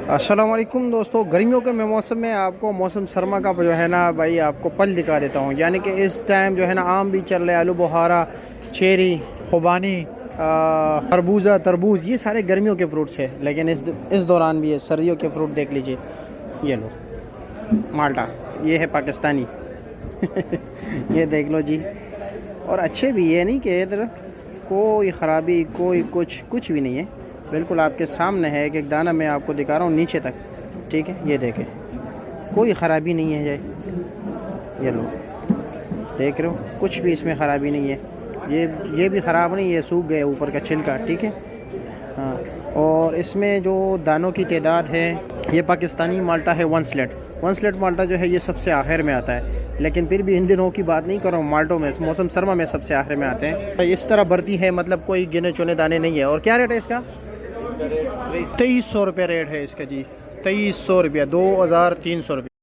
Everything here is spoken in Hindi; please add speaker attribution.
Speaker 1: अस्सलाम वालेकुम दोस्तों, गर्मियों के मौसम में आपको मौसम सरमा का जो है ना भाई आपको फल दिखा देता हूँ। यानी कि इस टाइम जो है ना आम भी चल रहे हैं, आलू बुखारा, चेरी, खुबानी, खरबूजा, तरबूज, ये सारे गर्मियों के फ्रूट्स है। लेकिन इस दौरान भी है सर्दियों के फ्रूट देख लीजिए। ये लो माल्टा, ये है पाकिस्तानी ये देख लो जी। और अच्छे भी, ये नहीं कि इधर कोई ख़राबी कोई कुछ भी नहीं है, बिल्कुल आपके सामने है। एक एक दाना मैं आपको दिखा रहा हूँ नीचे तक, ठीक है। ये देखें, कोई ख़राबी नहीं है। ये लो, देख रहे हो, कुछ भी इसमें ख़राबी नहीं है। ये भी ख़राब नहीं है, सूख गए ऊपर का छिलका, ठीक है। हाँ, और इसमें जो दानों की तादाद है, ये पाकिस्तानी माल्टा है 1 स्लेट माल्टा जो है ये सबसे आखिर में आता है। लेकिन फिर भी इन दिनों की बात नहीं कर रहा हूँ, माल्टों में मौसम सरमा में सबसे आखिर में आते हैं। इस तरह बढ़ती है, मतलब कोई गिने चुने दाने नहीं है। और क्या रेट है इसका? 2300 रुपये रेट है इसका जी। 2300 रुपया, 2300 रुपये।